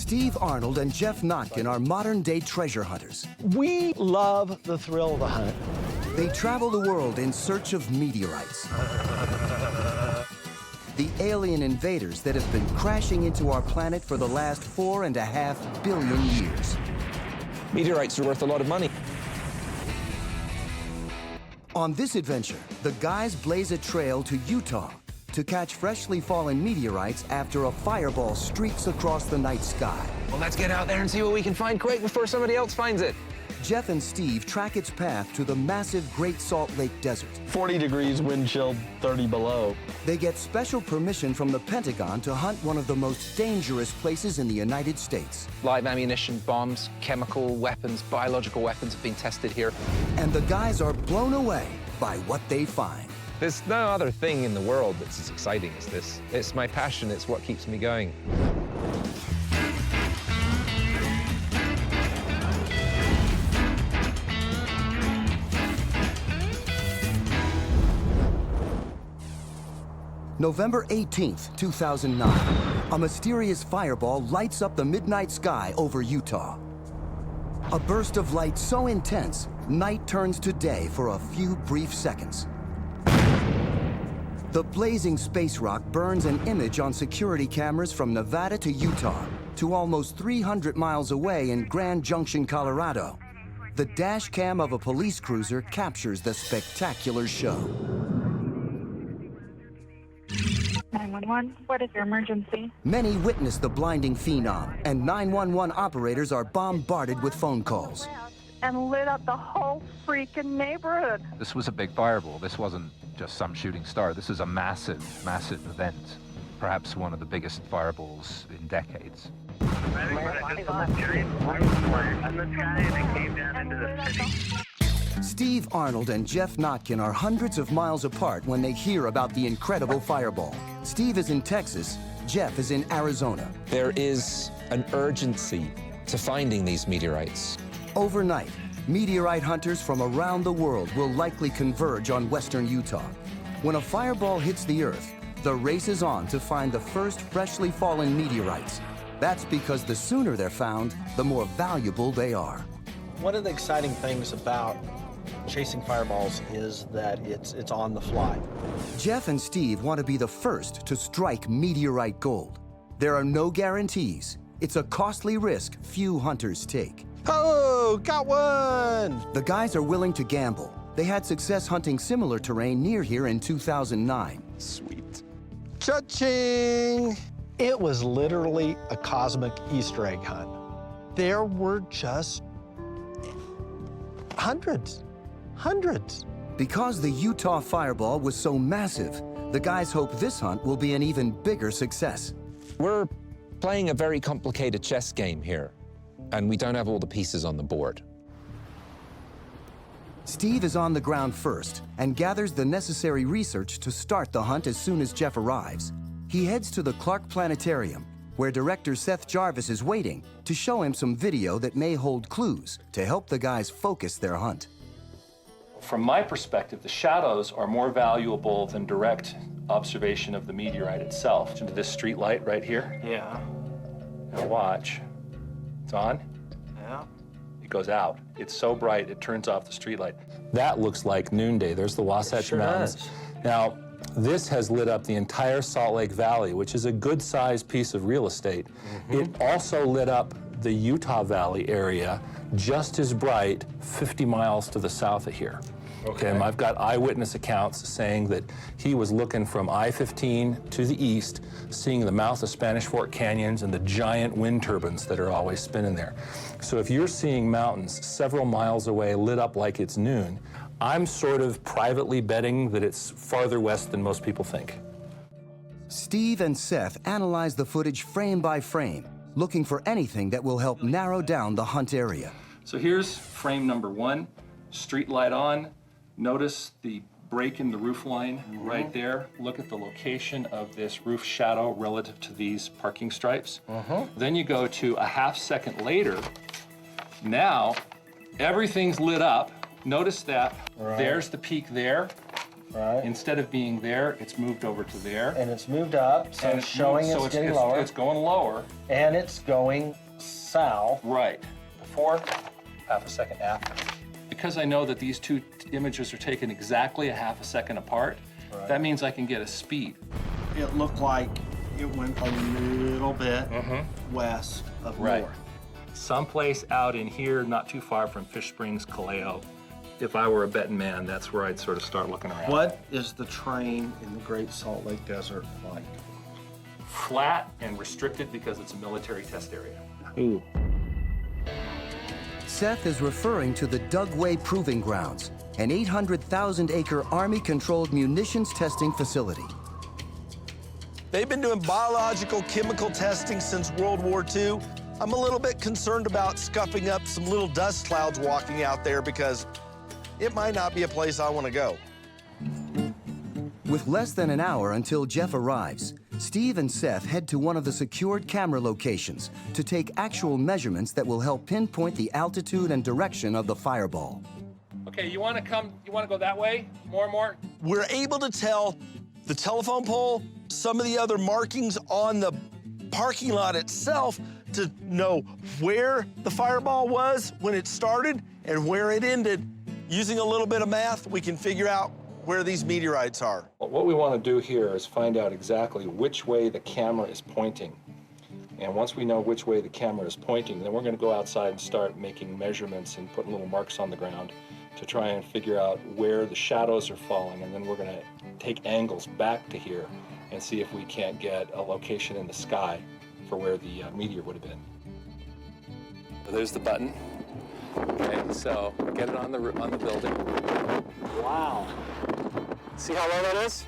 Steve Arnold and Geoff Notkin are modern-day treasure hunters. We love the thrill of the hunt. They travel the world in search of meteorites. The alien invaders that have been crashing into our planet for the last 4.5 billion years. Meteorites are worth a lot of money. On this adventure, the guys blaze a trail to Utah to catch freshly fallen meteorites after a fireball streaks across the night sky. Well, let's get out there and see what we can find quick before somebody else finds it. Geoff and Steve track its path to the massive Great Salt Lake Desert. 40 degrees, wind chill, 30 below. They get special permission from the Pentagon to hunt one of the most dangerous places in the United States. Live ammunition, bombs, chemical weapons, biological weapons have been tested here. And the guys are blown away by what they find. There's no other thing in the world that's as exciting as this. It's my passion, it's what keeps me going. November 18th, 2009, a mysterious fireball lights up the midnight sky over Utah. A burst of light so intense, night turns to day for a few brief seconds. The blazing space rock burns an image on security cameras from Nevada to Utah to almost 300 miles away in Grand Junction, Colorado. The dash cam of a police cruiser captures the spectacular show. 911, what is your emergency? Many witness the blinding phenom, and 911 operators are bombarded with phone calls. And lit up the whole freaking neighborhood. This was a big fireball. This wasn't just some shooting star. This is a massive, massive event. Perhaps one of the biggest fireballs in decades. Steve Arnold and Geoff Notkin are hundreds of miles apart when they hear about the incredible fireball. Steve is in Texas, Geoff is in Arizona. There is an urgency to finding these meteorites. Overnight, meteorite hunters from around the world will likely converge on western Utah. When a fireball hits the Earth, the race is on to find the first freshly fallen meteorites. That's because the sooner they're found, the more valuable they are. One of the exciting things about chasing fireballs is that it's on the fly. Geoff and Steve want to be the first to strike meteorite gold. There are no guarantees. It's a costly risk few hunters take. Oh, got one! The guys are willing to gamble. They had success hunting similar terrain near here in 2009. Sweet. Cha-ching! It was literally a cosmic Easter egg hunt. There were just hundreds. Because the Utah fireball was so massive, the guys hope this hunt will be an even bigger success. We're playing a very complicated chess game here, and we don't have all the pieces on the board. Steve is on the ground first and gathers the necessary research to start the hunt as soon as Geoff arrives. He heads to the Clark Planetarium, where director Seth Jarvis is waiting to show him some video that may hold clues to help the guys focus their hunt. From my perspective, the shadows are more valuable than direct observation of the meteorite itself. Into this street light right here. Yeah. Now watch. It's on. Yeah. It goes out. It's so bright, it turns off the street light. That looks like noonday. There's the Wasatch Mountains. Does. Now, this has lit up the entire Salt Lake Valley, which is a good-sized piece of real estate. It also lit up the Utah Valley area just as bright 50 miles to the south of here. Okay. And I've got eyewitness accounts saying that he was looking from I-15 to the east, seeing the mouth of Spanish Fork Canyons and the giant wind turbines that are always spinning there. So if you're seeing mountains several miles away lit up like it's noon, I'm sort of privately betting that it's farther west than most people think. Steve and Seth analyze the footage frame by frame, looking for anything that will help narrow down the hunt area. So here's frame number 1, street light on. Notice the break in the roof line right there. Look at the location of this roof shadow relative to these parking stripes. Then you go to a half second later. Now, everything's lit up. Notice that there's the peak there. Right. Instead of being there, it's moved over to there. And it's moved up, so And it's showing moved- so it's getting lower. It's going lower. And it's going south Right. before, half a second after. Because I know that these two images are taken exactly a half a second apart, Right. that means I can get a speed. It looked like it went a little bit west of north. Someplace out in here, not too far from Fish Springs, Callao. If I were a betting man, that's where I'd sort of start looking around. What is the terrain in the Great Salt Lake Desert like? Flat and restricted because it's a military test area. Ooh. Seth is referring to the Dugway Proving Grounds, an 800,000-acre Army-controlled munitions testing facility. They've been doing biological chemical testing since World War II. I'm a little bit concerned about scuffing up some little dust clouds walking out there because it might not be a place I want to go. With less than an hour until Geoff arrives, Steve and Seth head to one of the secured camera locations to take actual measurements that will help pinpoint the altitude and direction of the fireball. Okay, you want to go that way? More and more? We're able to tell the telephone pole, some of the other markings on the parking lot itself to know where the fireball was when it started and where it ended. Using a little bit of math, we can figure out where these meteorites are. What we want to do here is find out exactly which way the camera is pointing. And once we know which way the camera is pointing, then we're going to go outside and start making measurements and putting little marks on the ground to try and figure out where the shadows are falling. And then we're going to take angles back to here and see if we can't get a location in the sky for where the meteor would have been. There's the button. Okay, so get it on the building. Wow. See how low that is?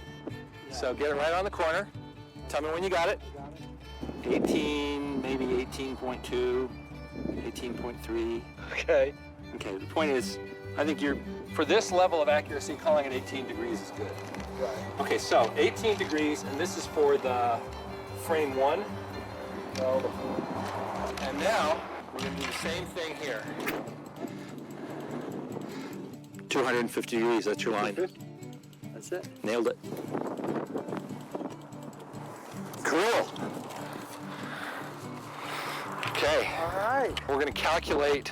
So get it right on the corner. Tell me when you got it. 18, maybe 18.2, 18.3. Okay. Okay, the point is, I think you're, For this level of accuracy, calling it 18 degrees is good. Right. Okay, so 18 degrees, and this is for the frame one. And now we're going to do the same thing here. 250 degrees, that's your line. That's it. Nailed it. Cool. Okay. All right. We're going to calculate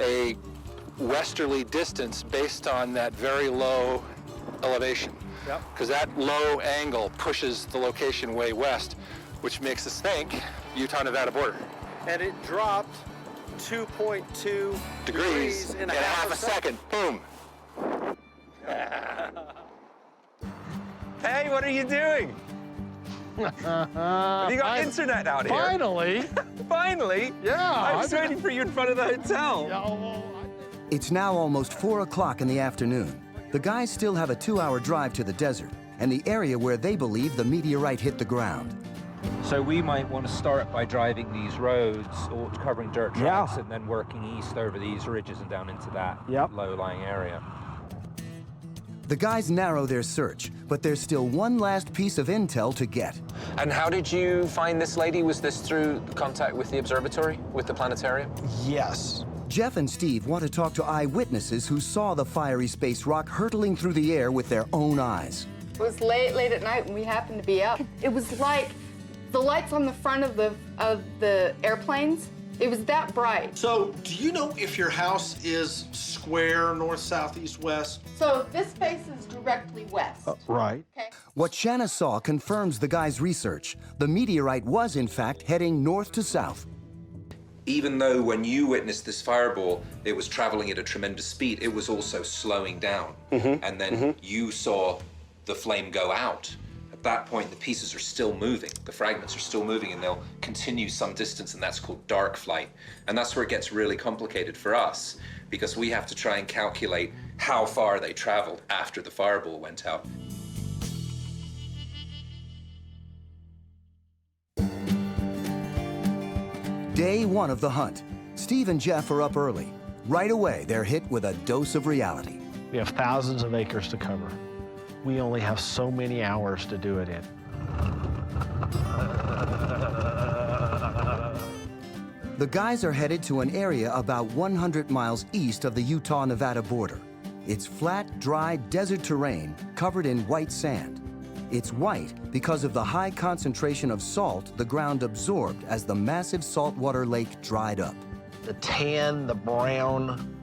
a westerly distance based on that very low elevation. Yep. Because that low angle pushes the location way west, which makes us think Utah-Nevada border. And it dropped 2.2 Degrees in a half a second. Boom. Hey, what are you doing? Have you got internet out here? Finally. Finally? Yeah. I was waiting for you in front of the hotel. It's now almost 4 o'clock in the afternoon. The guys still have a 2-hour drive to the desert and the area where they believe the meteorite hit the ground. So we might want to start by driving these roads or covering dirt tracks and then working east over these ridges and down into that low-lying area. The guys narrow their search, but there's still one last piece of intel to get. And how did you find this lady? Was this through contact with the observatory, with the planetarium? Yes. Geoff and Steve want to talk to eyewitnesses who saw the fiery space rock hurtling through the air with their own eyes. It was late at night when we happened to be up. It was like the lights on the front of the airplanes. It was that bright. So, do you know if your house is square, north, south, east, west? So this faces directly west. Right. Okay. What Shanna saw confirms the guys' research. The meteorite was, in fact, heading north to south. Even though when you witnessed this fireball, it was traveling at a tremendous speed, it was also slowing down. And then you saw the flame go out. At that point, the pieces are still moving. The fragments are still moving, and they'll continue some distance, and that's called dark flight. And that's where it gets really complicated for us, because we have to try and calculate how far they traveled after the fireball went out. Day one of the hunt. Steve and Geoff are up early. Right away, they're hit with a dose of reality. We have thousands of acres to cover. We only have so many hours to do it in. The guys are headed to an area about 100 miles east of the Utah-Nevada border. It's flat, dry desert terrain covered in white sand. It's white because of the high concentration of salt the ground absorbed as the massive saltwater lake dried up. The tan, the brown,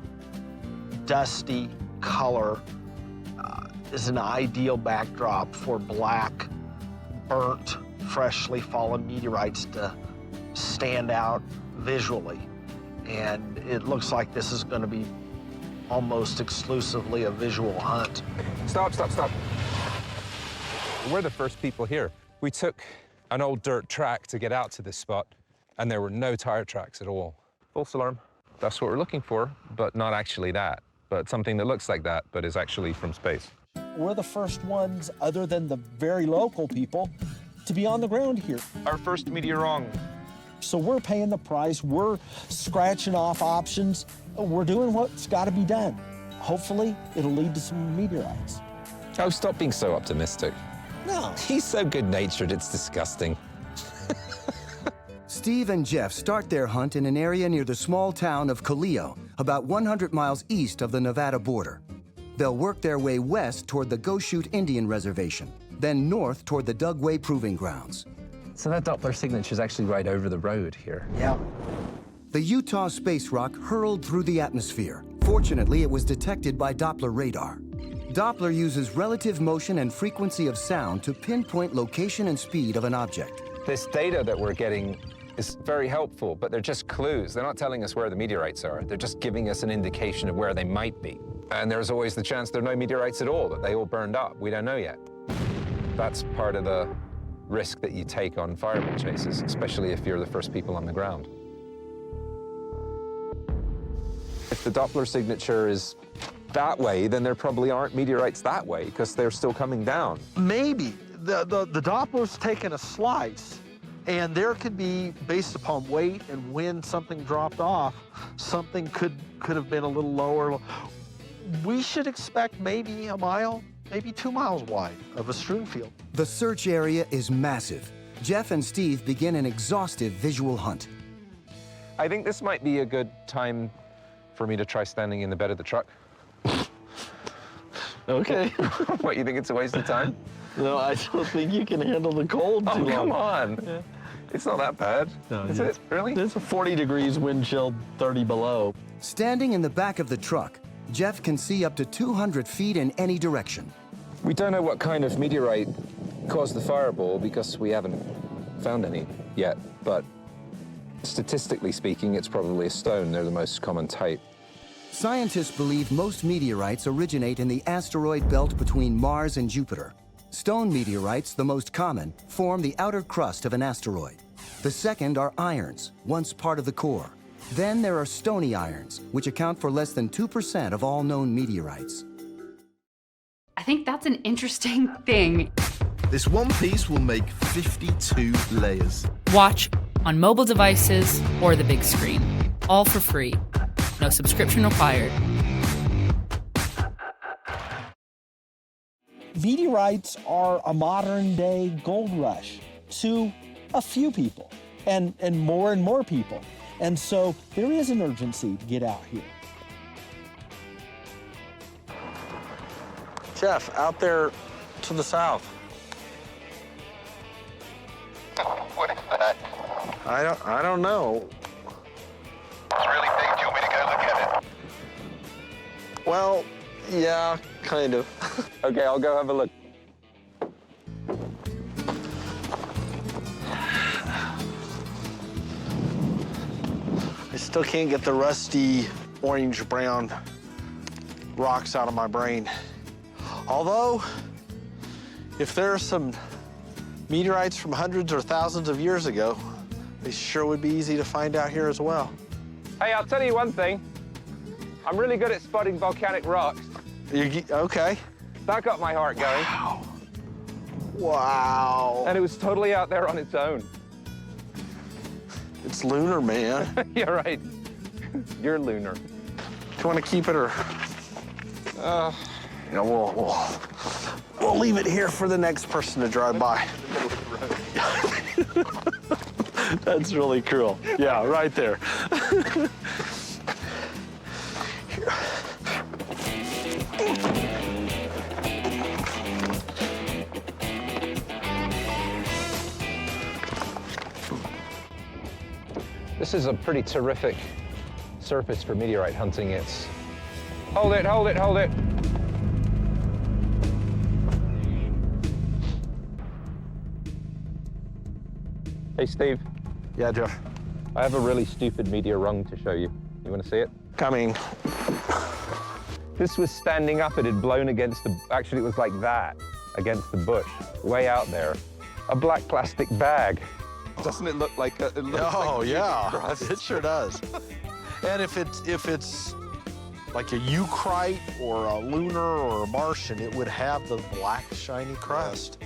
dusty color is an ideal backdrop for black, burnt, freshly fallen meteorites to stand out visually. And it looks like this is going to be almost exclusively a visual hunt. Stop, stop, stop. We're the first people here. We took an old dirt track to get out to this spot, and there were no tire tracks at all. False alarm. That's what we're looking for, but not actually that. But something that looks like that, but is actually from space. We're the first ones, other than the very local people, to be on the ground here. Our first meteorong. So we're paying the price, we're scratching off options, we're doing what's got to be done. Hopefully, it'll lead to some meteorites. Oh, stop being so optimistic. No. He's so good-natured, it's disgusting. Steve and Geoff start their hunt in an area near the small town of Calillo, about 100 miles east of the Nevada border. They'll work their way west toward the Go Shoot Indian Reservation, then north toward the Dugway Proving Grounds. So that Doppler signature is actually right over the road here. Yeah. The Utah space rock hurled through the atmosphere. Fortunately, it was detected by Doppler radar. Doppler uses relative motion and frequency of sound to pinpoint location and speed of an object. This data that we're getting is very helpful, but they're just clues. They're not telling us where the meteorites are. They're just giving us an indication of where they might be. And there's always the chance there are no meteorites at all, that they all burned up. We don't know yet. That's part of the risk that you take on fireball chases, especially if you're the first people on the ground. If the Doppler signature is that way, then there probably aren't meteorites that way, because they're still coming down. Maybe. The Doppler's taken a slice, and there could be, based upon weight and when something dropped off, something could have been a little lower. We should expect maybe a mile, maybe 2 miles wide of a Strewnfield. The search area is massive. Geoff and Steve begin an exhaustive visual hunt. I think this might be a good time for me to try standing in the bed of the truck. Okay. What, you think it's a waste of time? No, I don't think you can handle the cold too Oh, long. come on. Yeah. It's not that bad. No, Is yeah. it? Really? It's a 40 degrees wind chill, 30 below. Standing in the back of the truck, Geoff can see up to 200 feet in any direction. We don't know what kind of meteorite caused the fireball because we haven't found any yet, but statistically speaking, it's probably a stone. They're the most common type. Scientists believe most meteorites originate in the asteroid belt between Mars and Jupiter. Stone meteorites, the most common, form the outer crust of an asteroid. The second are irons, once part of the core. Then there are stony irons, which account for less than 2% of all known meteorites. I think that's an interesting thing. This one piece will make 52 layers. Watch on mobile devices or the big screen, all for free. No subscription required. Meteorites are a modern-day gold rush to a few people and more people. And so there is an urgency to get out here. Geoff, out there to the south. What is that? I don't know. It's really big. Do you want me to go look at it? Well, yeah, kind of. Okay, I'll go have a look. I still can't get the rusty orange-brown rocks out of my brain. Although, if there are some meteorites from hundreds or thousands of years ago, they sure would be easy to find out here as well. Hey, I'll tell you one thing. I'm really good at spotting volcanic rocks. Okay. That got my heart going. Wow. Wow. And it was totally out there on its own. It's lunar, man. You're right. You're lunar. Do you want to keep it or? We'll leave it here for the next person to drive by. That's really cool. Yeah, right there. This is a pretty terrific surface for meteorite hunting. It's... Hold it, hold it, hold it. Hey, Steve. Yeah, Geoff. I have a really stupid meteor rung to show you. You want to see it? Coming. This was standing up. It had blown against the... Actually, it was like that, against the bush, way out there. A black plastic bag. Doesn't it look like a... It looks like yeah, it sure does. And if it's like a Eucrite or a lunar or a Martian, it would have the black shiny crust.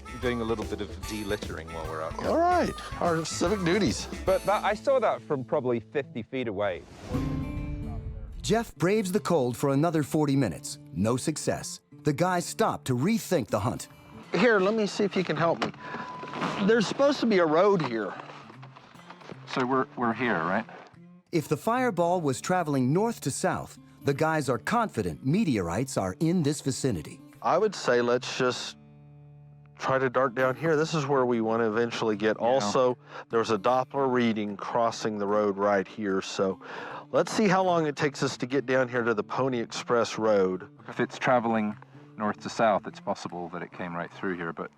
We're doing a little bit of delittering while we're out here. All right, our civic duties. But I saw that from probably 50 feet away. Geoff braves the cold for another 40 minutes. No success. The guys stop to rethink the hunt. Here, let me see if you can help me. There's supposed to be a road here. So we're here, right? If the fireball was traveling north to south, the guys are confident meteorites are in this vicinity. I would say let's just try to dart down here. This is where we want to eventually get. Yeah. Also, there's a Doppler reading crossing the road right here. So let's see how long it takes us to get down here to the Pony Express Road. If it's traveling north to south, it's possible that it came right through here, but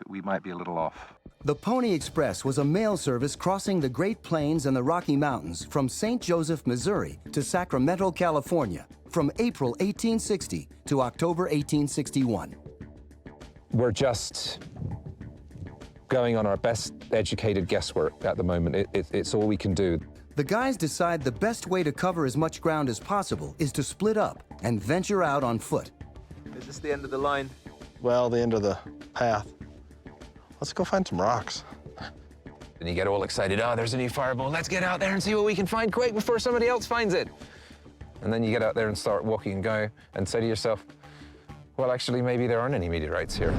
we might be a little off. The Pony Express was a mail service crossing the Great Plains and the Rocky Mountains from St. Joseph, Missouri to Sacramento, California from April 1860 to October 1861. We're just going on our best educated guesswork at the moment. It's all we can do. The guys decide the best way to cover as much ground as possible is to split up and venture out on foot. Is this the end of the line? Well, the end of the path. Let's go find some rocks. And you get all excited, oh, there's a new fireball. Let's get out there and see what we can find quick before somebody else finds it. And then you get out there and start walking and go and say to yourself, well, actually, maybe there aren't any meteorites here.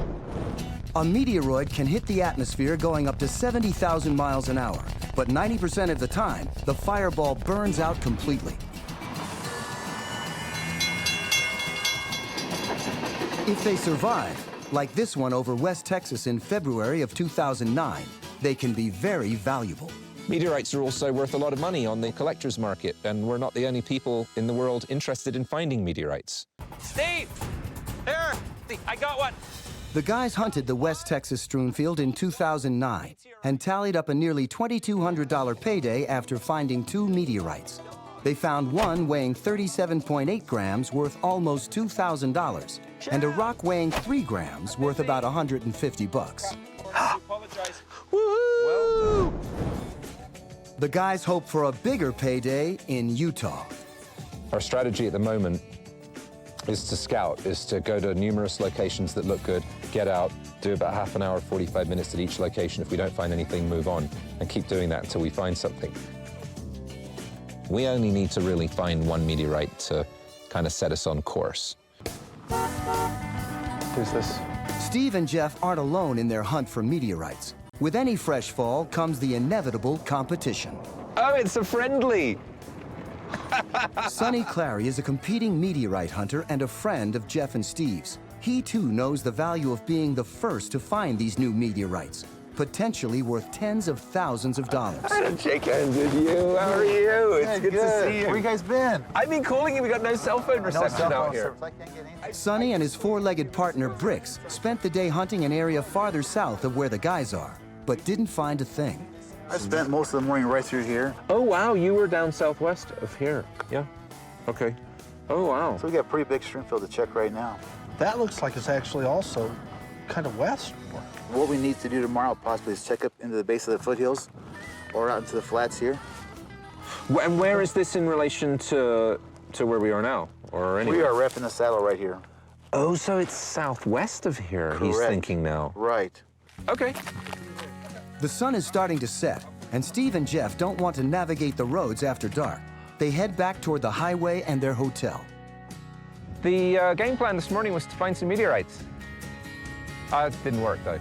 A meteoroid can hit the atmosphere going up to 70,000 miles an hour, but 90% of the time, the fireball burns out completely. If they survive, like this one over West Texas in February of 2009, they can be very valuable. Meteorites are also worth a lot of money on the collector's market, and we're not the only people in the world interested in finding meteorites. Steve! Here! I got one! The guys hunted the West Texas Strewnfield in 2009 and tallied up a nearly $2,200 payday after finding 2 meteorites. They found one weighing 37.8 grams worth almost $2,000 and a rock weighing 3 grams worth about $150. Woohoo! The guys hope for a bigger payday in Utah. Our strategy at the moment is to scout, is to go to numerous locations that look good, get out, do about half an hour, 45 minutes at each location. If we don't find anything, move on, and keep doing that until we find something. We only need to really find one meteorite to kind of set us on course. Who's this? Steve and Geoff aren't alone in their hunt for meteorites. With any fresh fall comes the inevitable competition. Oh, it's a friendly! Sonny Clary is a competing meteorite hunter and a friend of Geoff and Steve's. He too knows the value of being the first to find these new meteorites, potentially worth tens of thousands of dollars. I don't shake hands with you. How are you? It's good to see you. Where you guys been? I've been calling you. We got no cell phone reception out here. Sonny and his 4-legged partner Bricks spent the day hunting an area farther south of where the guys are, but didn't find a thing. I spent most of the morning right through here. Oh, wow. You were down southwest of here. Yeah. Okay. Oh, wow. So we got a pretty big Strewnfield to check right now. That looks like it's actually also kind of west. What we need to do tomorrow possibly is check up into the base of the foothills or out into the flats here. And where is this in relation to where we are now? Or anywhere? We are repping the saddle right here. Oh, so it's southwest of here, Correct. He's thinking now. Right. Okay. The sun is starting to set, and Steve and Geoff don't want to navigate the roads after dark. They head back toward the highway and their hotel. The game plan this morning was to find some meteorites. It didn't work, though.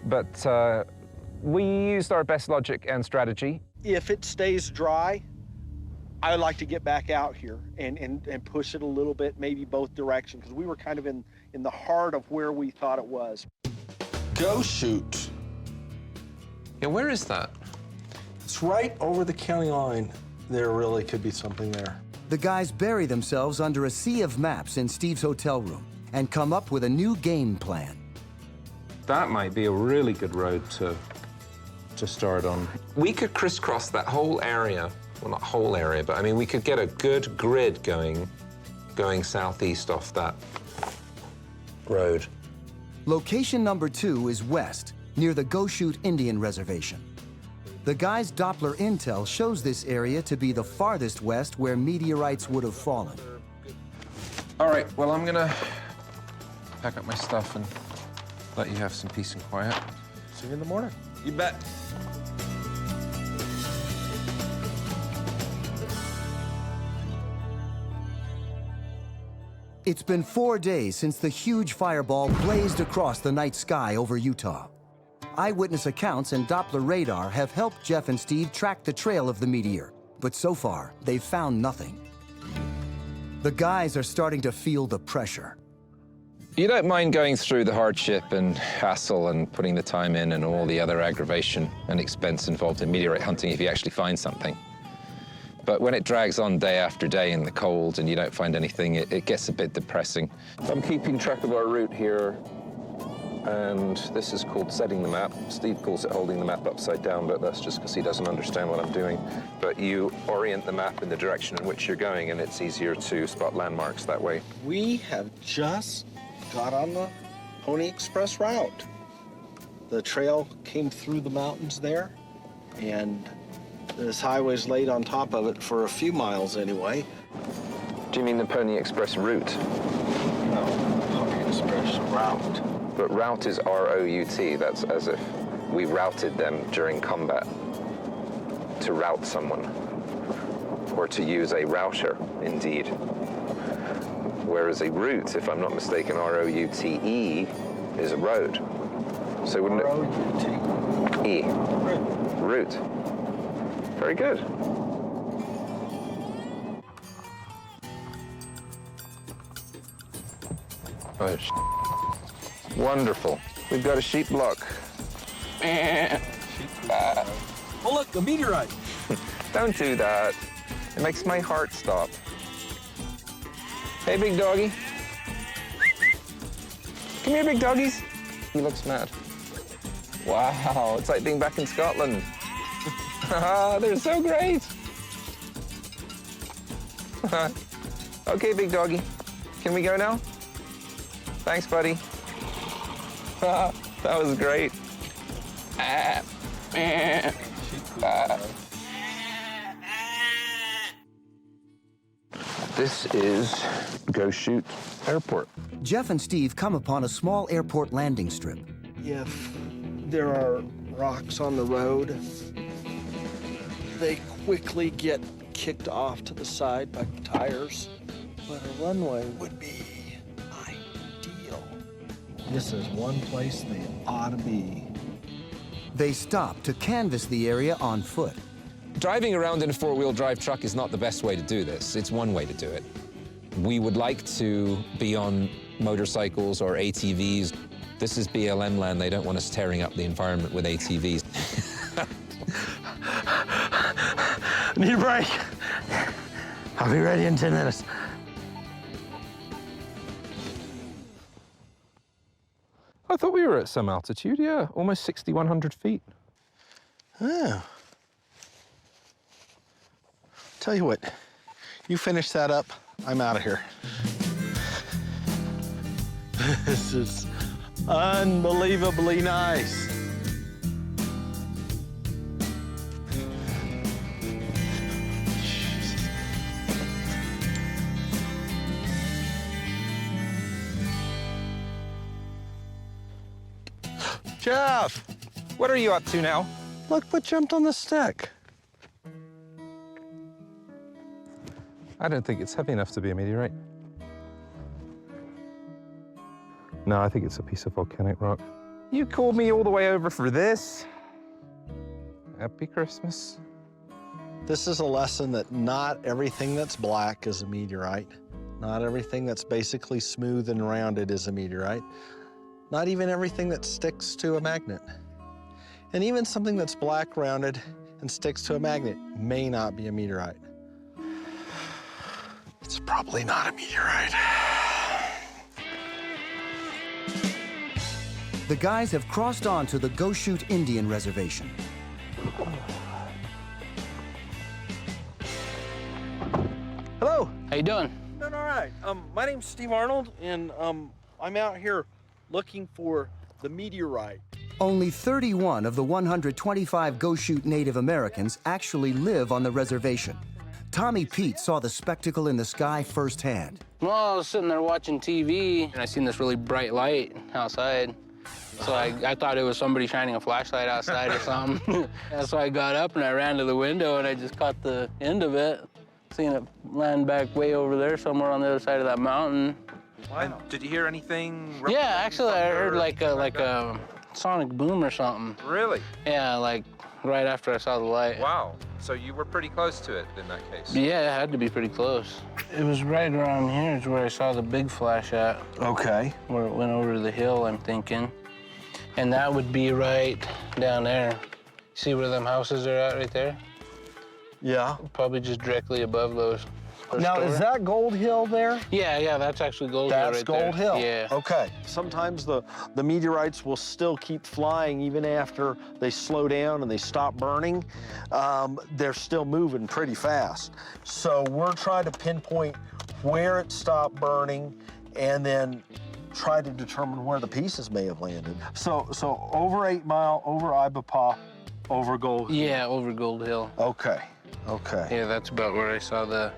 But we used our best logic and strategy. If it stays dry, I would like to get back out here and push it a little bit, maybe both directions, because we were kind of in the heart of where we thought it was. Go shoot. Yeah, where is that? It's right over the county line. There really could be something there. The guys bury themselves under a sea of maps in Steve's hotel room and come up with a new game plan. That might be a really good road to start on. We could crisscross that whole area. Well, not whole area, but I mean, we could get a good grid going southeast off that road. Location number 2 is west, near the Go Shoot Indian Reservation. The guys' Doppler intel shows this area to be the farthest west where meteorites would have fallen. All right, well, I'm gonna pack up my stuff and let you have some peace and quiet. See you in the morning. You bet. It's been 4 days since the huge fireball blazed across the night sky over Utah. Eyewitness accounts and Doppler radar have helped Geoff and Steve track the trail of the meteor, but so far, they've found nothing. The guys are starting to feel the pressure. You don't mind going through the hardship and hassle and putting the time in and all the other aggravation and expense involved in meteorite hunting if you actually find something. But when it drags on day after day in the cold and you don't find anything, it gets a bit depressing. I'm keeping track of our route here, and this is called setting the map. Steve calls it holding the map upside down, but that's just because he doesn't understand what I'm doing. But you orient the map in the direction in which you're going, and it's easier to spot landmarks that way. We have just got on the Pony Express route. The trail came through the mountains there, and this highway's laid on top of it for a few miles anyway. Do you mean the Pony Express route? No, Pony Express route. But route is R-O-U-T. That's as if we routed them during combat. To rout someone. Or to use a router, indeed. Whereas a route, if I'm not mistaken, R-O-U-T-E, is a road. So wouldn't it? R-O-U-T. E. Route. Very good. Oh, wonderful. We've got a sheep block. Oh, look, the meteorite. Don't do that. It makes my heart stop. Hey, big doggy. Come here, big doggies. He looks mad. Wow, it's like being back in Scotland. They're so great. Okay, big doggy. Can we go now? Thanks, buddy. That was great. This is Go Shoot Airport. Geoff and Steve come upon a small airport landing strip. If there are rocks on the road, they quickly get kicked off to the side by tires, but a runway would be ideal. This is one place they ought to be. They stop to canvass the area on foot. Driving around in a four-wheel drive truck is not the best way to do this. It's one way to do it. We would like to be on motorcycles or ATVs. This is BLM land. They don't want us tearing up the environment with ATVs. Need a break. I'll be ready in 10 minutes. I thought we were at some altitude, yeah. Almost 6,100 feet. Oh. Tell you what, you finish that up, I'm out of here. This is unbelievably nice. Geoff! What are you up to now? Look what jumped on the stick. I don't think it's heavy enough to be a meteorite. No, I think it's a piece of volcanic rock. You called me all the way over for this? Happy Christmas. This is a lesson that not everything that's black is a meteorite. Not everything that's basically smooth and rounded is a meteorite. Not even everything that sticks to a magnet. And even something that's black, rounded, and sticks to a magnet. May not be a meteorite. It's probably not a meteorite. The guys have crossed on to the Go-Shoot Indian Reservation. Hello. How you doing? Doing all right. My name's Steve Arnold, and I'm out here looking for the meteorite. Only 31 of the 125 Go-Shoot Native Americans actually live on the reservation. Tommy Pete saw the spectacle in the sky firsthand. Well, I was sitting there watching TV, and I seen this really bright light outside. So I thought it was somebody shining a flashlight outside or something. So I got up and I ran to the window and I just caught the end of it. Seen it land back way over there somewhere on the other side of that mountain. Wow. Did you hear anything? Yeah, actually I heard like a sonic boom or something. Really? Yeah, like right after I saw the light. Wow. So you were pretty close to it in that case? Yeah, it had to be pretty close. It was right around here is where I saw the big flash at. Okay. Where it went over the hill, I'm thinking. And that would be right down there. See where them houses are at right there? Yeah. Probably just directly above those. Now, is that Gold Hill there? Yeah, that's actually Gold Hill right there. That's Gold Hill? Yeah. Okay. Sometimes the meteorites will still keep flying even after they slow down and they stop burning. They're still moving pretty fast. So we're trying to pinpoint where it stopped burning and then try to determine where the pieces may have landed. So over 8 Mile, over Ibapaw, over Gold Hill. Yeah, over Gold Hill. Okay. Okay. Yeah, that's about where I saw the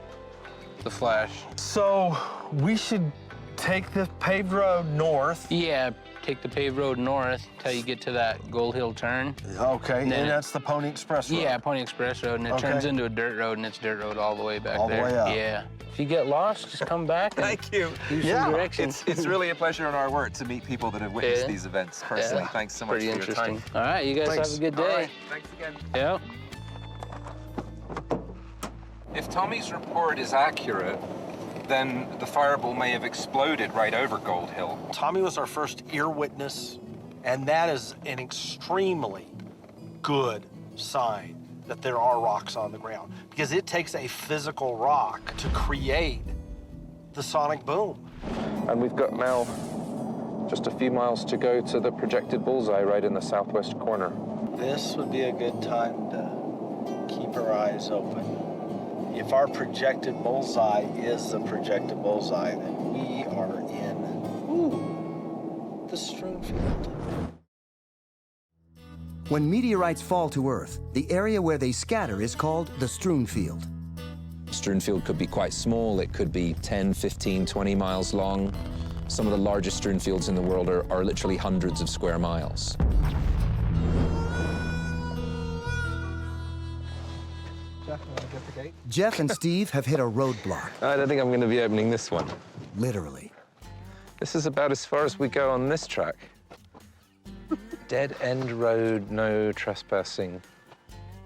flash. So we should take the paved road north. Yeah, take the paved road north till you get to that Gold Hill turn. Okay, and then that's the Pony Express Road. Yeah, Pony Express Road, and it turns into a dirt road, and it's dirt road all the way back all there. All the way up. Yeah. If you get lost, just come back and Thank you. do some directions. It's really a pleasure in our work to meet people that have witnessed these events personally. Yeah. Thanks so much Pretty for your time. interesting. All right, you guys have a good day. All right, thanks again. Yeah. If Tommy's report is accurate, then the fireball may have exploded right over Gold Hill. Tommy was our first ear witness, and that is an extremely good sign that there are rocks on the ground, because it takes a physical rock to create the sonic boom. And we've got now just a few miles to go to the projected bullseye right in the southwest corner. This would be a good time to keep our eyes open. If our projected bullseye is the projected bullseye, then we are in the Strewnfield. When meteorites fall to Earth, the area where they scatter is called the Strewnfield. Strewnfield could be quite small. It could be 10, 15, 20 miles long. Some of the largest strewnfields in the world are literally hundreds of square miles. Geoff and Steve have hit a roadblock. I don't think I'm going to be opening this one. Literally. This is about as far as we go on this track. Dead end road, no trespassing,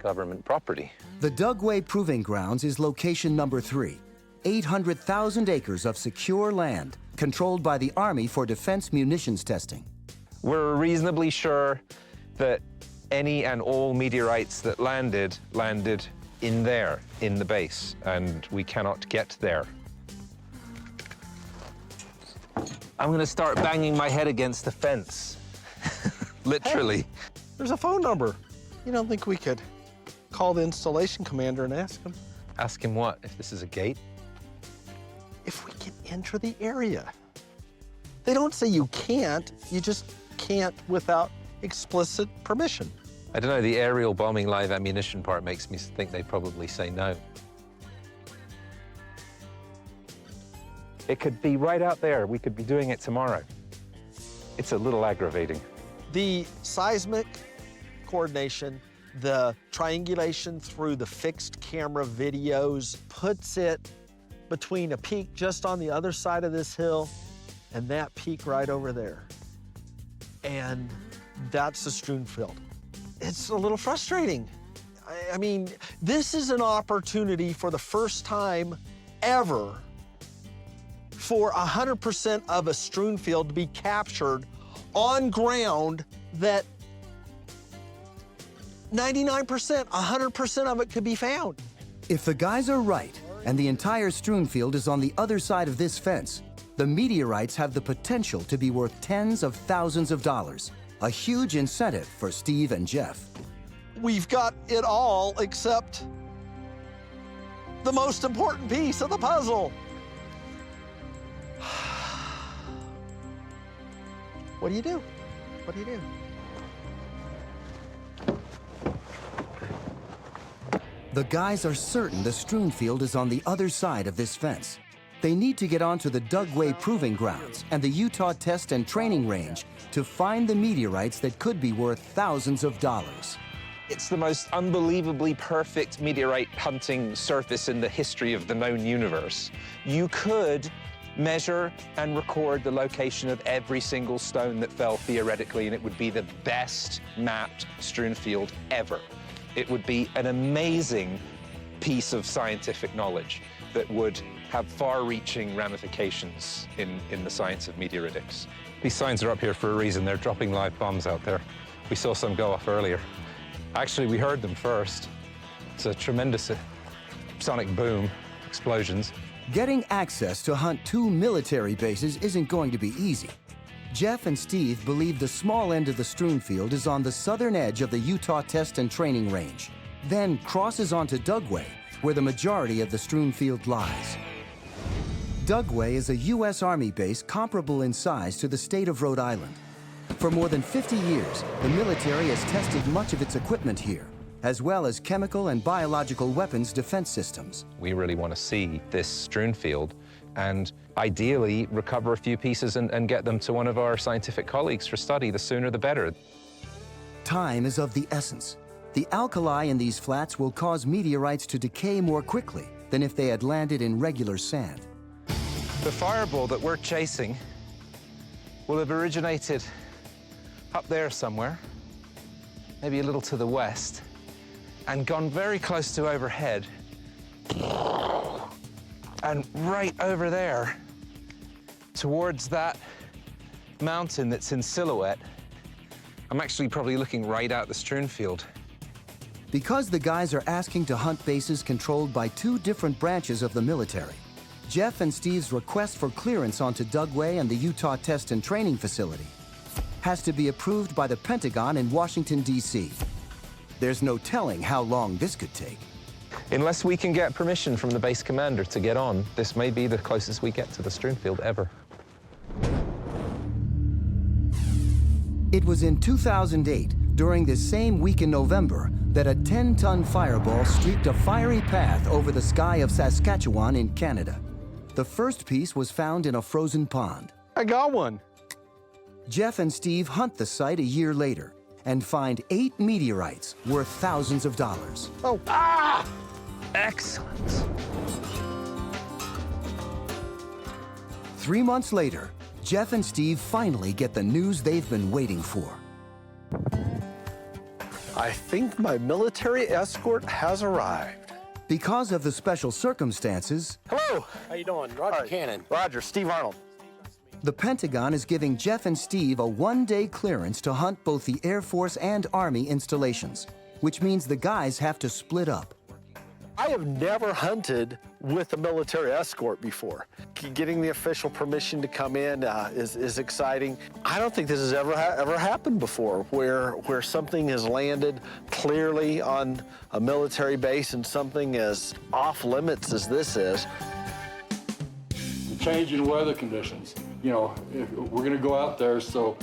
government property. The Dugway Proving Grounds is location number 3. 800,000 acres of secure land controlled by the Army for defense munitions testing. We're reasonably sure that any and all meteorites that landed in there, in the base, and we cannot get there. I'm gonna start banging my head against the fence. Literally. Hey, there's a phone number. You don't think we could call the installation commander and ask him? Ask him what? If this is a gate? If we can enter the area. They don't say you can't, you just can't without explicit permission. I don't know, the aerial bombing live ammunition part makes me think they'd probably say no. It could be right out there. We could be doing it tomorrow. It's a little aggravating. The seismic coordination, the triangulation through the fixed camera videos puts it between a peak just on the other side of this hill and that peak right over there. And that's the Strewnfield. It's a little frustrating. I mean, this is an opportunity for the first time ever for 100% of a Strewnfield to be captured on ground that 99%, 100% of it could be found. If the guys are right, and the entire Strewnfield is on the other side of this fence, the meteorites have the potential to be worth tens of thousands of dollars. A huge incentive for Steve and Geoff. We've got it all except the most important piece of the puzzle. What do you do? What do you do? The guys are certain the Strewnfield is on the other side of this fence. They need to get onto the Dugway Proving Grounds and the Utah Test and Training Range to find the meteorites that could be worth thousands of dollars. It's the most unbelievably perfect meteorite hunting surface in the history of the known universe. You could measure and record the location of every single stone that fell theoretically, and it would be the best mapped Strewnfield ever. It would be an amazing piece of scientific knowledge that would have far-reaching ramifications in the science of meteoritics. These signs are up here for a reason. They're dropping live bombs out there. We saw some go off earlier. Actually, we heard them first. It's a tremendous sonic boom, explosions. Getting access to hunt 2 military bases isn't going to be easy. Geoff and Steve believe the small end of the Strewnfield is on the southern edge of the Utah Test and Training Range, then crosses onto Dugway, where the majority of the Strewnfield lies. Dugway is a U.S. Army base comparable in size to the state of Rhode Island. For more than 50 years, the military has tested much of its equipment here, as well as chemical and biological weapons defense systems. We really want to see this Strewnfield and ideally recover a few pieces and get them to one of our scientific colleagues for study. The sooner the better. Time is of the essence. The alkali in these flats will cause meteorites to decay more quickly than if they had landed in regular sand. The fireball that we're chasing will have originated up there somewhere, maybe a little to the west, and gone very close to overhead. And right over there, towards that mountain that's in silhouette, I'm actually probably looking right at the Strewnfield. Because the guys are asking to hunt bases controlled by 2 different branches of the military, Geoff and Steve's request for clearance onto Dugway and the Utah Test and Training Facility has to be approved by the Pentagon in Washington, D.C. There's no telling how long this could take. Unless we can get permission from the base commander to get on, this may be the closest we get to the Strewnfield ever. It was in 2008, during this same week in November, that a 10-ton fireball streaked a fiery path over the sky of Saskatchewan in Canada. The first piece was found in a frozen pond. I got one. Geoff and Steve hunt the site a year later and find 8 meteorites worth thousands of dollars. Oh, Excellent. 3 months later, Geoff and Steve finally get the news they've been waiting for. I think my military escort has arrived. Because of the special circumstances, Hello. How you doing? Roger Cannon. Roger, Steve Arnold. the Pentagon is giving Geoff and Steve a 1-day clearance to hunt both the Air Force and Army installations, which means the guys have to split up. I have never hunted with a military escort before. Getting the official permission to come in is exciting. I don't think this has ever happened before, where something has landed clearly on a military base and something as off limits as this is. The changing weather conditions. You know, we're going to go out there, so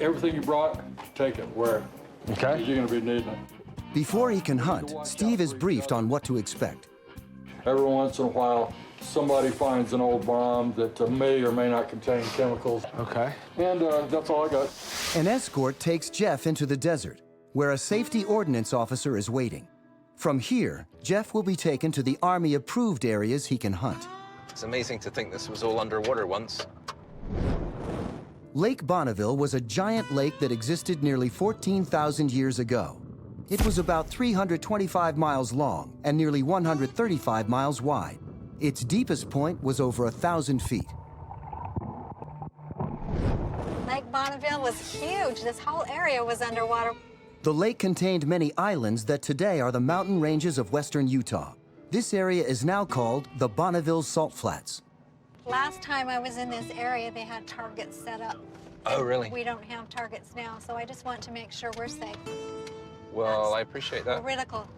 everything you brought, take it, wear it. Okay. You're going to be needing it. Before he can hunt, Steve is briefed on what to expect. Every once in a while, somebody finds an old bomb that may or may not contain chemicals. Okay. And that's all I got. An escort takes Geoff into the desert, where a safety ordnance officer is waiting. From here, Geoff will be taken to the Army-approved areas he can hunt. It's amazing to think this was all underwater once. Lake Bonneville was a giant lake that existed nearly 14,000 years ago. It was about 325 miles long and nearly 135 miles wide. Its deepest point was over 1,000 feet. Lake Bonneville was huge. This whole area was underwater. The lake contained many islands that today are the mountain ranges of western Utah. This area is now called the Bonneville Salt Flats. Last time I was in this area, they had targets set up. Oh, really? We don't have targets now, so I just want to make sure we're safe. Well, I appreciate that. Critical.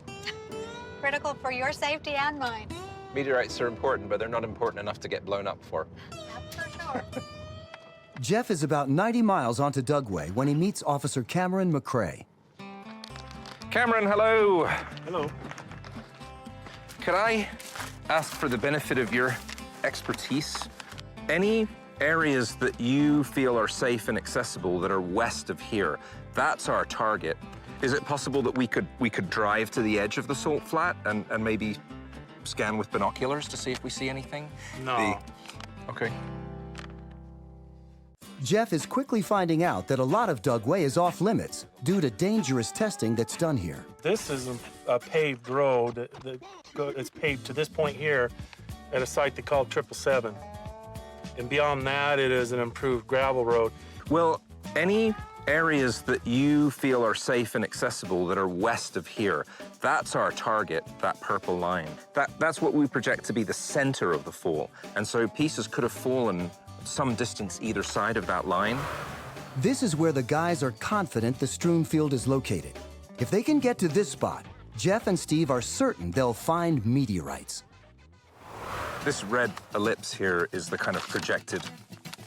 Critical for your safety and mine. Meteorites are important, but they're not important enough to get blown up for. That's for sure. Jeff is about 90 miles onto Dugway when he meets Officer Cameron McCrae. Cameron, hello. Hello. Could I ask for the benefit of your expertise? Any areas that you feel are safe and accessible that are west of here, that's our target. Is it possible that we could drive to the edge of the salt flat and maybe scan with binoculars to see if we see anything? No. Okay. Jeff is quickly finding out that a lot of Dugway is off limits due to dangerous testing that's done here. This is a paved road it's paved to this point here at a site they call 777. And beyond that, it is an improved gravel road. Well, any areas that you feel are safe and accessible that are west of here, that's our target, that purple line. That's what we project to be the center of the fall. And so pieces could have fallen some distance either side of that line. This is where the guys are confident the Strewnfield is located. If they can get to this spot, Geoff and Steve are certain they'll find meteorites. This red ellipse here is the kind of projected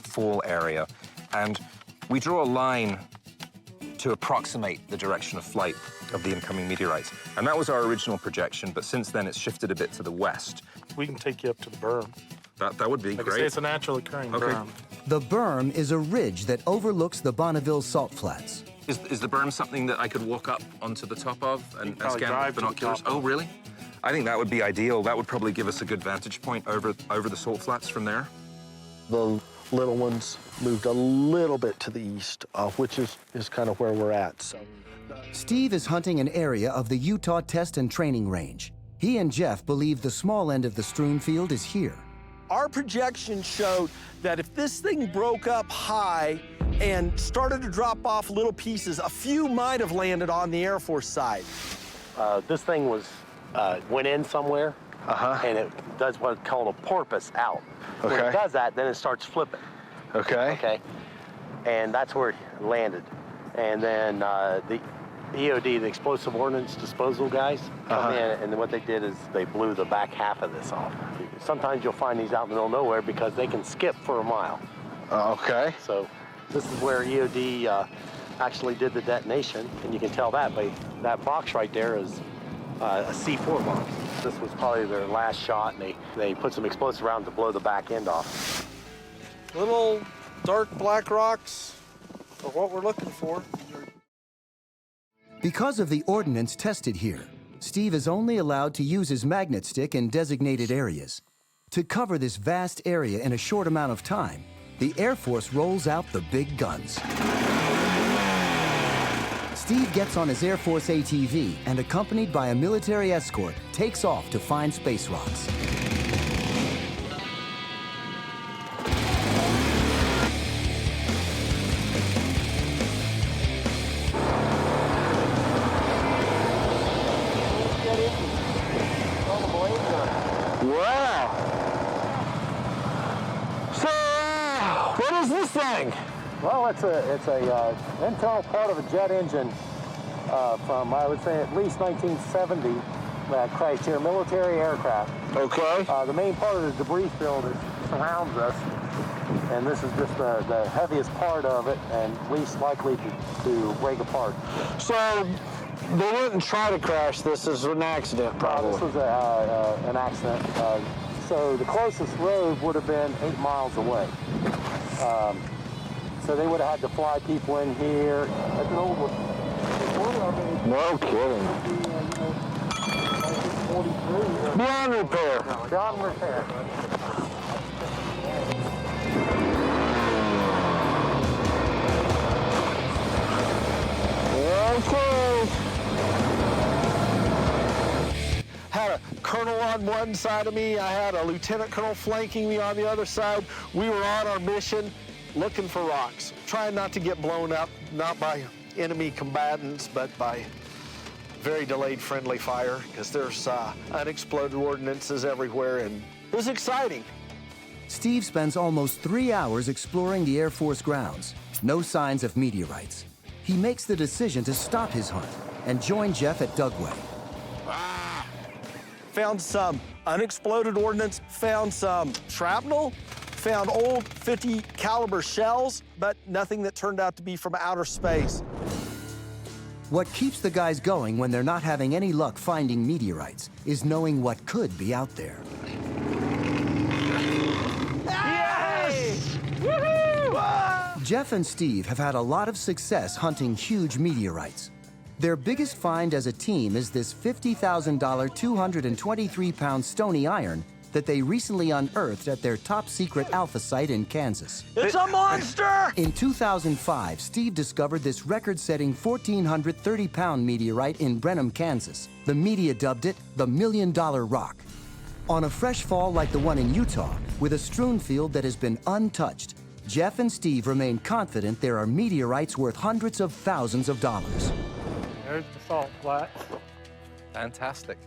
fall area. And we draw a line to approximate the direction of flight of the incoming meteorites. And that was our original projection, but since then it's shifted a bit to the west. We can take you up to the berm. That would be Like great. I say, it's a natural occurring berm. The berm is a ridge that overlooks the Bonneville Salt Flats. Is the berm something that I could walk up onto the top of and probably scan drive with to the binoculars? top. Oh, really? I think that would be ideal. That would probably give us a good vantage point over the salt flats from there. The little ones moved a little bit to the east, which is kind of where we're at. So, Steve is hunting an area of the Utah Test and Training Range. He and Geoff believe the small end of the Strewnfield is here. Our projection showed that if this thing broke up high and started to drop off little pieces, a few might have landed on the Air Force side. This thing went in somewhere, and it does what's called a porpoise out. When it does that, then it starts flipping. Okay. And that's where it landed. And then the EOD, the Explosive Ordnance Disposal guys, come in, and then what they did is they blew the back half of this off. Sometimes you'll find these out in the middle of nowhere because they can skip for a mile. Okay. So this is where EOD actually did the detonation, and you can tell that by that box right there is a C4 box. This was probably their last shot, and they put some explosive around to blow the back end off. Little dark black rocks are what we're looking for. Because of the ordnance tested here, Steve is only allowed to use his magnet stick in designated areas. To cover this vast area in a short amount of time, the Air Force rolls out the big guns. Steve gets on his Air Force ATV and, accompanied by a military escort, takes off to find space rocks. Wow. So, what is this thing? Well, it's a internal part of a jet engine from, I would say, at least 1970 that crashed here, military aircraft. Okay. The main part of the debris field surrounds us, and this is just the heaviest part of it and least likely to break apart. So, they wouldn't try to crash this. This is an accident, probably. This was an accident. So the closest road would have been 8 miles away. So they would have had to fly people in here. That's an old one. No kidding. Beyond repair. Beyond repair. Okay. Had a colonel on one side of me. I had a lieutenant colonel flanking me on the other side. We were on our mission looking for rocks, trying not to get blown up, not by enemy combatants, but by very delayed friendly fire, because there's unexploded ordnances everywhere, and it was exciting. Steve spends almost 3 hours exploring the Air Force grounds. No signs of meteorites. He makes the decision to stop his hunt and join Geoff at Dugway. Found some unexploded ordnance, found some shrapnel, found old 50 caliber shells, but nothing that turned out to be from outer space. What keeps the guys going when they're not having any luck finding meteorites is knowing what could be out there. Yes! Woohoo! Geoff and Steve have had a lot of success hunting huge meteorites. Their biggest find as a team is this $50,000 223-pound stony iron that they recently unearthed at their top-secret alpha site in Kansas. It's a monster! In 2005, Steve discovered this record-setting 1,430-pound meteorite in Brenham, Kansas. The media dubbed it the $1 Million Rock. On a fresh fall like the one in Utah, with a Strewnfield that has been untouched, Geoff and Steve remain confident there are meteorites worth hundreds of thousands of dollars. There's the salt flat. Fantastic.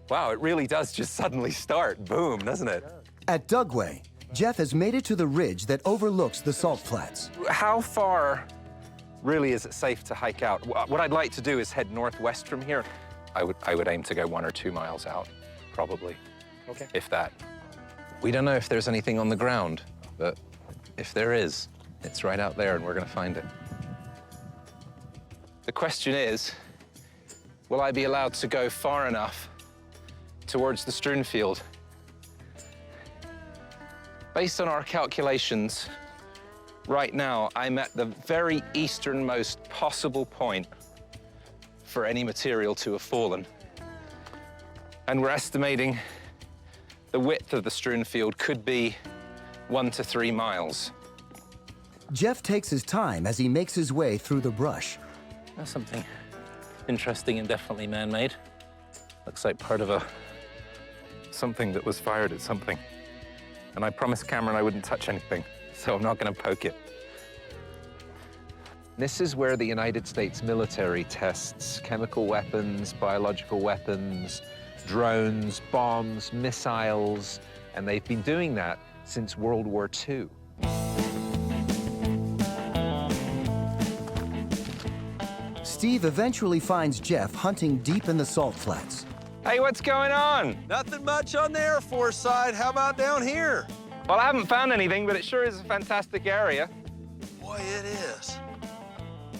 Wow, it really does just suddenly start. Boom, doesn't it? At Dugway, Geoff has made it to the ridge that overlooks the salt flats. How far really is it safe to hike out? What I'd like to do is head northwest from here. I would aim to go 1 or 2 miles out, probably. Okay. If that. We don't know if there's anything on the ground, but if there is, it's right out there and we're gonna find it. The question is, will I be allowed to go far enough towards the Strewnfield? Based on our calculations, right now, I'm at the very easternmost possible point for any material to have fallen. And we're estimating the width of the Strewnfield could be 1 to 3 miles. Geoff takes his time as he makes his way through the brush. That's something interesting and definitely man-made. Looks like part of something that was fired at something. And I promised Cameron I wouldn't touch anything, so I'm not gonna poke it. This is where the United States military tests chemical weapons, biological weapons, drones, bombs, missiles, and they've been doing that since World War II. Steve eventually finds Geoff hunting deep in the salt flats. Hey, what's going on? Nothing much on the Air Force side. How about down here? Well, I haven't found anything, but it sure is a fantastic area. Boy, it is.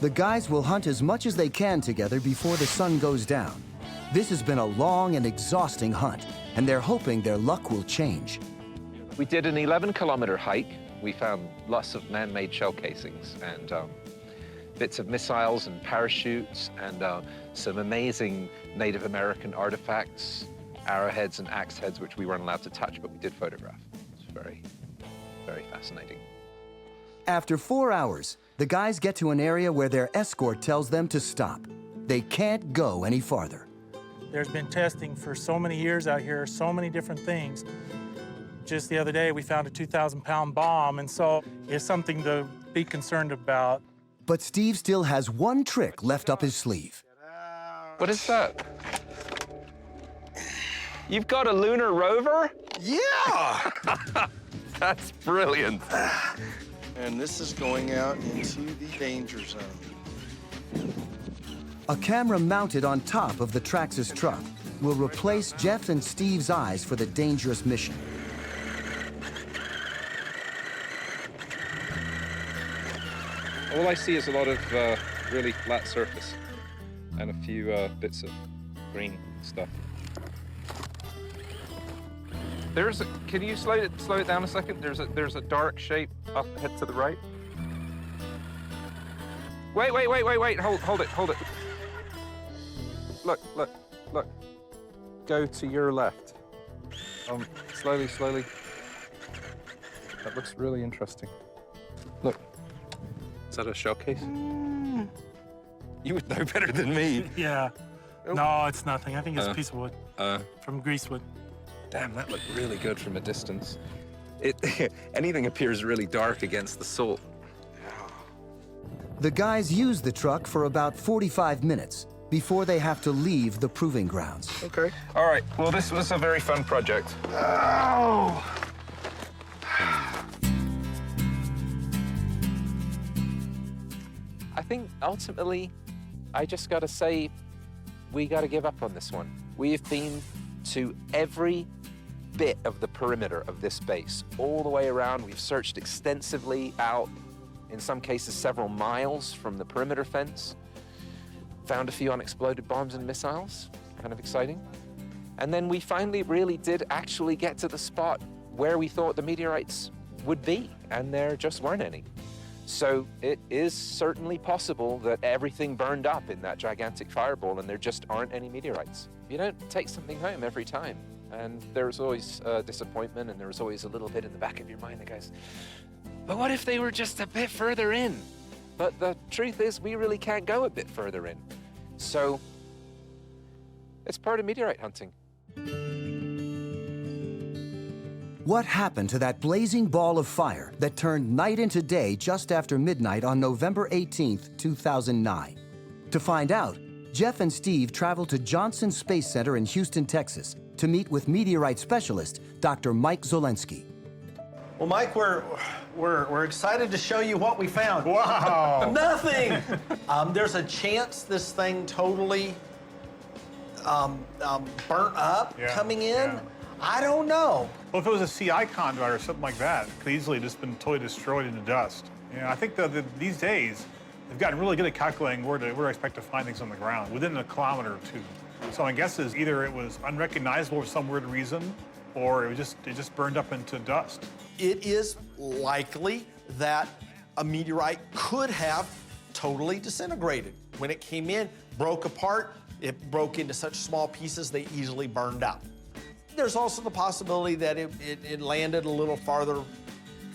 The guys will hunt as much as they can together before the sun goes down. This has been a long and exhausting hunt, and they're hoping their luck will change. We did an 11-kilometer hike. We found lots of man-made shell casings and bits of missiles and parachutes and some amazing Native American artifacts, arrowheads and axe heads, which we weren't allowed to touch, but we did photograph. It's very, very fascinating. After 4 hours, the guys get to an area where their escort tells them to stop. They can't go any farther. There's been testing for so many years out here, so many different things. Just the other day, we found a 2,000-pound bomb, and so it's something to be concerned about. But Steve still has one trick left up his sleeve. What is that? You've got a lunar rover? Yeah! That's brilliant. And this is going out into the danger zone. A camera mounted on top of the Traxxas truck will replace Geoff and Steve's eyes for the dangerous mission. All I see is a lot of really flat surface and a few bits of green stuff. Can you slow it down a second? There's a dark shape up ahead to the right. Wait, hold it. Look. Go to your left. Slowly. That looks really interesting. Look. Is that a shell case? You would know better than me. Yeah. No, it's nothing. I think it's a piece of wood from greasewood. Damn, that looked really good from a distance. Anything appears really dark against the salt. The guys use the truck for about 45 minutes before they have to leave the proving grounds. Okay. All right. Well, this was a very fun project. Oh! I think ultimately, I just got to say, we got to give up on this one. We have been to every bit of the perimeter of this base, all the way around. We've searched extensively out, in some cases several miles from the perimeter fence. Found a few unexploded bombs and missiles, kind of exciting. And then we finally really did actually get to the spot where we thought the meteorites would be, and there just weren't any. So it is certainly possible that everything burned up in that gigantic fireball and there just aren't any meteorites. You don't take something home every time. And there's always disappointment, and there's always a little bit in the back of your mind that goes, but what if they were just a bit further in? But the truth is, we really can't go a bit further in. So it's part of meteorite hunting. What happened to that blazing ball of fire that turned night into day just after midnight on November 18th, 2009? To find out, Geoff and Steve traveled to Johnson Space Center in Houston, Texas, to meet with meteorite specialist Dr. Mike Zolensky. Well, Mike, we're excited to show you what we found. Wow! Nothing! There's a chance this thing totally burnt up coming in. Yeah. I don't know. Well, if it was a CI conduit or something like that, it could easily just been totally destroyed into dust. Yeah, I think these days, they've gotten really good at calculating where to expect to find things on the ground, within a kilometer or two. So my guess is either it was unrecognizable for some weird reason, or it just burned up into dust. It is likely that a meteorite could have totally disintegrated. When it came in, broke apart, it broke into such small pieces they easily burned up. There's also the possibility that it landed a little farther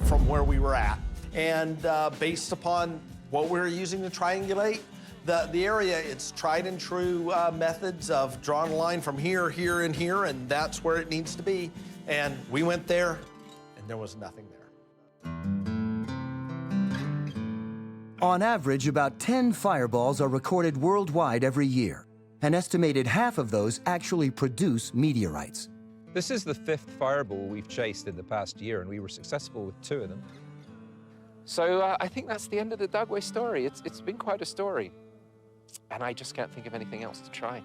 from where we were at. And based upon what we were using to triangulate the area, it's tried and true methods of drawing a line from here, here, and here, and that's where it needs to be. And we went there, and there was nothing there. On average, about 10 fireballs are recorded worldwide every year. An estimated half of those actually produce meteorites. This is the 5th fireball we've chased in the past year, and we were successful with 2 of them. So I think that's the end of the Dugway story. It's been quite a story. And I just can't think of anything else to try.